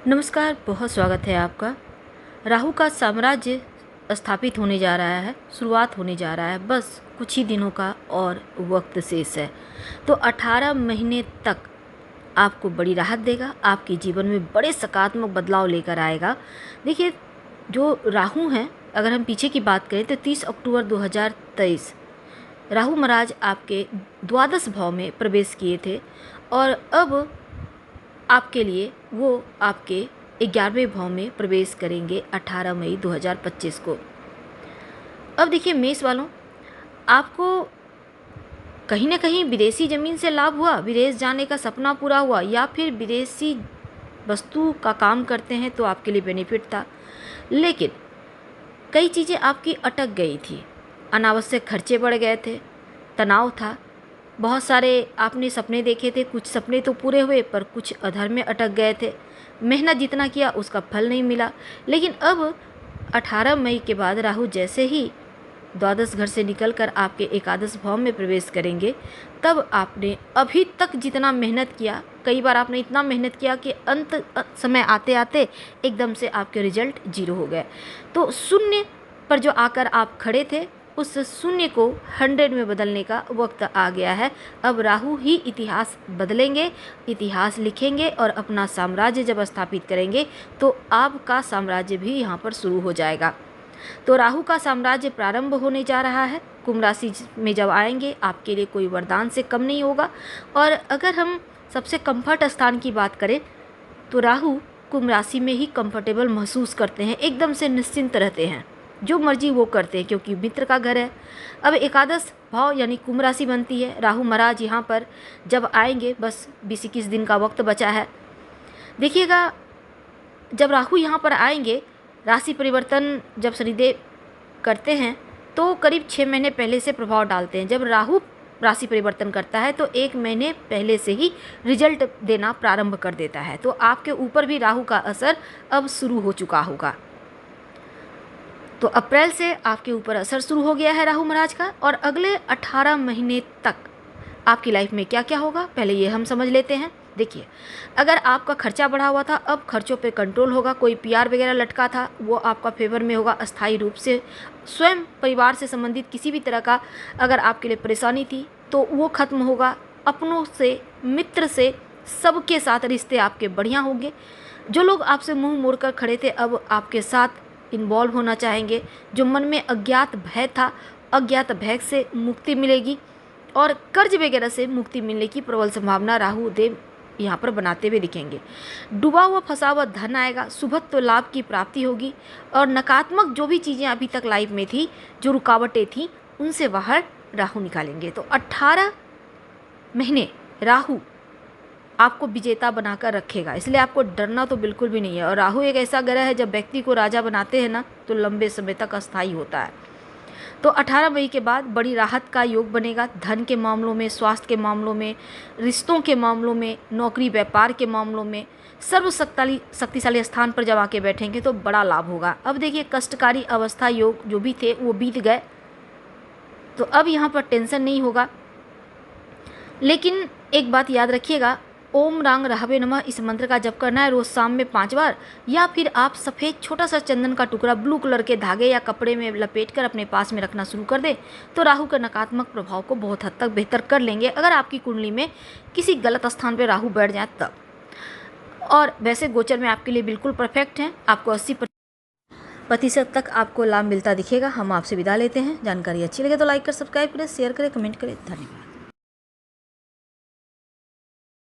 नमस्कार, बहुत स्वागत है आपका। राहु का साम्राज्य स्थापित होने जा रहा है, शुरुआत होने जा रहा है। बस कुछ ही दिनों का और वक्त शेष है। तो 18 महीने तक आपको बड़ी राहत देगा, आपके जीवन में बड़े सकारात्मक बदलाव लेकर आएगा। देखिए, जो राहु हैं, अगर हम पीछे की बात करें तो 30 अक्टूबर 2023 राहु महाराज आपके द्वादश भाव में प्रवेश किए थे और अब आपके लिए वो आपके 11वें भाव में प्रवेश करेंगे 18 मई 2025 को। अब देखिए मेष वालों, आपको कहीं ना कहीं विदेशी ज़मीन से लाभ हुआ, विदेश जाने का सपना पूरा हुआ, या फिर विदेशी वस्तु का काम करते हैं तो आपके लिए बेनिफिट था। लेकिन कई चीज़ें आपकी अटक गई थी, अनावश्यक खर्चे बढ़ गए थे, तनाव था, बहुत सारे आपने सपने देखे थे, कुछ सपने तो पूरे हुए पर कुछ अधर में अटक गए थे। मेहनत जितना किया उसका फल नहीं मिला। लेकिन अब 18 मई के बाद राहु जैसे ही द्वादश घर से निकलकर आपके एकादश भाव में प्रवेश करेंगे, तब आपने अभी तक जितना मेहनत किया, कई बार आपने इतना मेहनत किया कि अंत समय आते आते एकदम से आपके रिजल्ट 0 हो गए। तो शून्य पर जो आकर आप खड़े थे, उस शून्य को 100 में बदलने का वक्त आ गया है। अब राहु ही इतिहास बदलेंगे, इतिहास लिखेंगे और अपना साम्राज्य जब स्थापित करेंगे तो आपका साम्राज्य भी यहाँ पर शुरू हो जाएगा। तो राहु का साम्राज्य प्रारंभ होने जा रहा है। कुंभ राशि में जब आएंगे आपके लिए कोई वरदान से कम नहीं होगा। और अगर हम सबसे कंफर्ट स्थान की बात करें तो राहु कुंभ राशि में ही कंफर्टेबल महसूस करते हैं, एकदम से निश्चिंत रहते हैं, जो मर्जी वो करते हैं, क्योंकि मित्र का घर है। अब एकादश भाव यानी कुंभ राशि बनती है। राहु महाराज यहाँ पर जब आएंगे, बस 20-21 दिन का वक्त बचा है। देखिएगा, जब राहु यहाँ पर आएंगे, राशि परिवर्तन जब शनिदेव करते हैं तो करीब 6 महीने पहले से प्रभाव डालते हैं। जब राहु राशि परिवर्तन करता है तो 1 महीने पहले से ही रिजल्ट देना प्रारंभ कर देता है। तो आपके ऊपर भी राहु का असर अब शुरू हो चुका होगा। तो अप्रैल से आपके ऊपर असर शुरू हो गया है राहु महाराज का। और अगले 18 महीने तक आपकी लाइफ में क्या क्या होगा, पहले ये हम समझ लेते हैं। देखिए, अगर आपका खर्चा बढ़ा हुआ था, अब खर्चों पे कंट्रोल होगा। कोई पीआर वगैरह लटका था, वो आपका फेवर में होगा अस्थायी रूप से। स्वयं परिवार से संबंधित किसी भी तरह का अगर आपके लिए परेशानी थी तो वो खत्म होगा। अपनों से, मित्र से, सबके साथ रिश्ते आपके बढ़िया होंगे। जो लोग आपसे मुंह मोड़कर खड़े थे, अब आपके साथ इन्वॉल्व होना चाहेंगे। जो मन में अज्ञात भय था, अज्ञात भय से मुक्ति मिलेगी और कर्ज वगैरह से मुक्ति मिलने की प्रबल संभावना राहु देव यहाँ पर बनाते हुए दिखेंगे। डूबा हुआ फंसा हुआ धन आएगा, शुभत्व लाभ की प्राप्ति होगी और नकारात्मक जो भी चीज़ें अभी तक लाइफ में थी, जो रुकावटें थी, उनसे बाहर राहु निकालेंगे। तो 18 महीने राहु आपको विजेता बनाकर रखेगा, इसलिए आपको डरना तो बिल्कुल भी नहीं है। और राहु एक ऐसा ग्रह है, जब व्यक्ति को राजा बनाते हैं ना, तो लंबे समय तक अस्थायी होता है। तो 18 मई के बाद बड़ी राहत का योग बनेगा। धन के मामलों में, स्वास्थ्य के मामलों में, रिश्तों के मामलों में, नौकरी व्यापार के मामलों में शक्तिशाली स्थान पर जब आके बैठेंगे तो बड़ा लाभ होगा। अब देखिए, कष्टकारी अवस्था योग जो भी थे वो बीत गए, तो अब यहाँ पर टेंशन नहीं होगा। लेकिन एक बात याद रखिएगा, ओम रांग रहवे नमः इस मंत्र का जप करना है रोज शाम में 5 बार। या फिर आप सफ़ेद छोटा सा चंदन का टुकड़ा ब्लू कलर के धागे या कपड़े में लपेटकर अपने पास में रखना शुरू कर दें, तो राहु के नकारात्मक प्रभाव को बहुत हद तक बेहतर कर लेंगे, अगर आपकी कुंडली में किसी गलत स्थान पर राहु बैठ जाए तब। और वैसे गोचर में आपके लिए बिल्कुल परफेक्ट हैं, आपको 80% तक आपको लाभ मिलता दिखेगा। हम आपसे विदा लेते हैं। जानकारी अच्छी लगे तो लाइक कर, सब्सक्राइब करें, शेयर करें, कमेंट करें। धन्यवाद।